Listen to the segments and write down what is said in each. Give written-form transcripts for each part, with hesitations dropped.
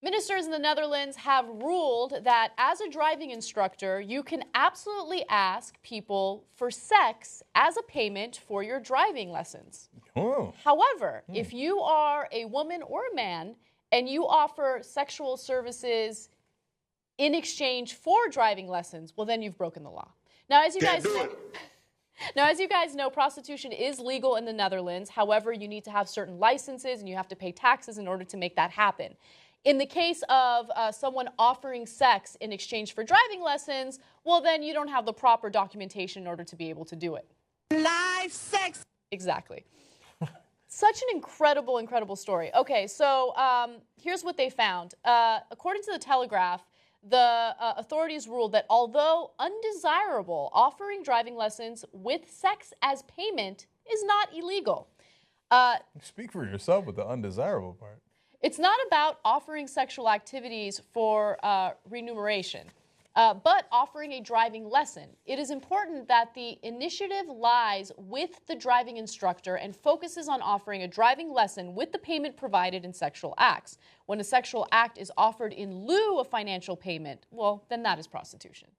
Ministers in the Netherlands have ruled that as a driving instructor, you can absolutely ask people for sex as a payment for your driving lessons. Oh. However, if you are a woman or a man and you offer sexual services in exchange for driving lessons, well, then you've broken the law. Now, as you guys know, prostitution is legal in the Netherlands. However, you need to have certain licenses and you have to pay taxes in order to make that happen. In the case of someone offering sex in exchange for driving lessons, well, then you don't have the proper documentation in order to be able to do it. Live sex. Exactly. Such an incredible, incredible story. Okay, so here's what they found. According to the Telegraph, the authorities ruled that although undesirable, offering driving lessons with sex as payment is not illegal. Speak for yourself with the undesirable part. It's not about offering sexual activities for remuneration, but offering a driving lesson. It is important that the initiative lies with the driving instructor and focuses on offering a driving lesson with the payment provided in sexual acts. When a sexual act is offered in lieu of financial payment, well, then that is prostitution.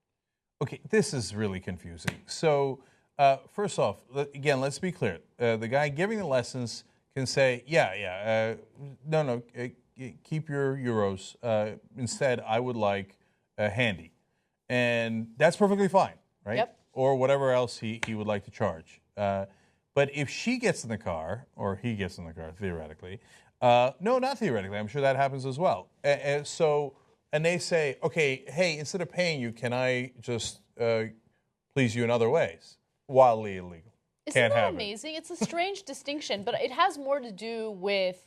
Okay, this is really confusing. So, first off, again, let's be clear. The guy giving the lessons can say, no, keep your euros. Instead, I would like a handy. And that's perfectly fine, right? Yep. Or whatever else he would like to charge. But if she gets in the car, or he gets in the car, theoretically, no, not theoretically, I'm sure that happens as well. And they say, okay, hey, instead of paying you, can I just please you in other ways? Wildly illegal. Isn't that amazing? It's a strange distinction, but it has more to do with,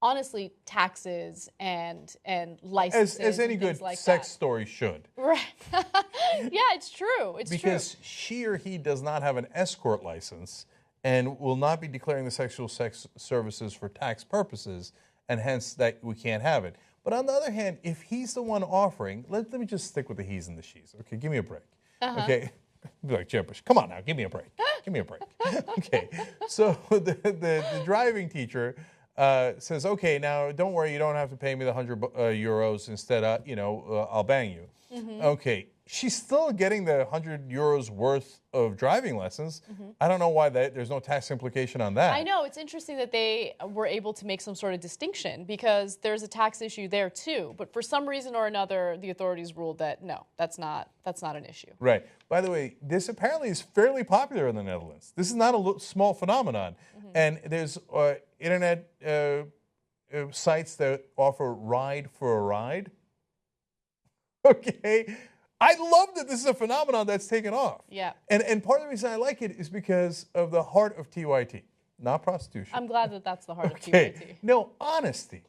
honestly, taxes and licenses. As any good like sex story should. Right. Yeah, it's true. It's because she or he does not have an escort license and will not be declaring the sexual sex services for tax purposes, and hence that we can't have it. But on the other hand, if he's the one offering, let me just stick with the he's and the she's. Okay, give me a break. Okay. Be like, Jebbush, come on now, give me a break. Give me a break. Okay, so the driving teacher says, okay, now don't worry, you don't have to pay me the 100 euros. Instead, I'll bang you. Okay, she's still getting the 100 euros worth of driving lessons. I don't know why there's no tax implication on that. I know, it's interesting that they were able to make some sort of distinction because there's a tax issue there too. But for some reason or another, the authorities ruled that no, that's not an issue. Right. By the way, this apparently is fairly popular in the Netherlands. This is not a small phenomenon. And there's internet sites that offer ride for a ride. Okay. I love that this is a phenomenon that's taken off. Yeah. And part of the reason I like it is because of the heart of TYT, not prostitution. I'm glad that that's the heart of TYT. No, honesty.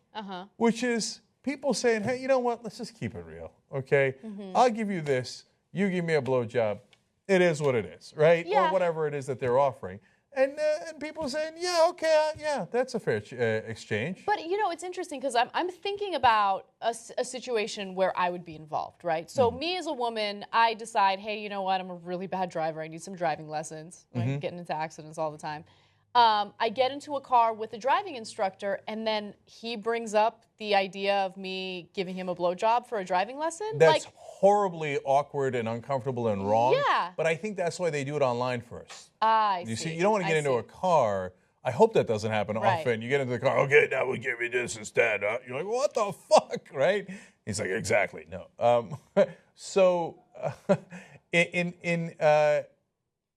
Which is people saying, hey, you know what? Let's just keep it real, okay? I'll give you this. You give me a blowjob. It is what it is, right? Yeah. Or whatever it is that they're offering. And people saying, yeah, okay, that's a fair exchange. But, it's interesting because I'm thinking about a situation where I would be involved, right? So me as a woman, I decide, hey, you know what? I'm a really bad driver. I need some driving lessons. I'm getting into accidents all the time. I get into a car with a driving instructor, and then he brings up the idea of me giving him a blowjob for a driving lesson. That's horribly awkward and uncomfortable and wrong. Yeah. But I think that's why they do it online first. I You see. see, you don't want to get into a car. I hope that doesn't happen often. You get into the car, okay, now we'll give you this instead. You're like, what the fuck, right? He's like, exactly, no.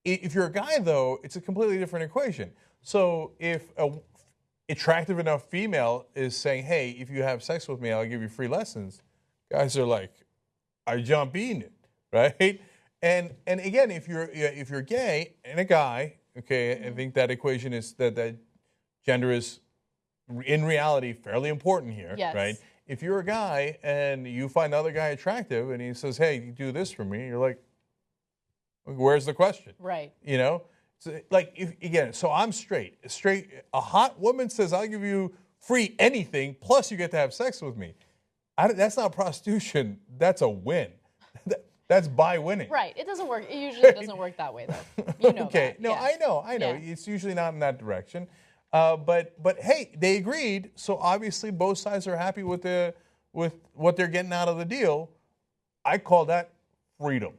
If you're a guy, though, it's a completely different equation. So if an attractive enough female is saying, hey, if you have sex with me, I'll give you free lessons, guys are like, I jump in it, right? And again, if you're gay and a guy, okay, I think that equation is that gender is in reality fairly important here, right? If you're a guy and you find the other guy attractive and he says, hey, you do this for me, you're like, where's the question? Right. So, so I'm straight. A hot woman says, I'll give you free anything, plus you get to have sex with me. That's not prostitution. That's a win. That's by winning. Right. It doesn't work. It usually doesn't work that way, though. You know okay. that. No, Yeah. I know. Yeah. It's usually not in that direction. But hey, they agreed. So obviously both sides are happy with the with what they're getting out of the deal, I call that freedom.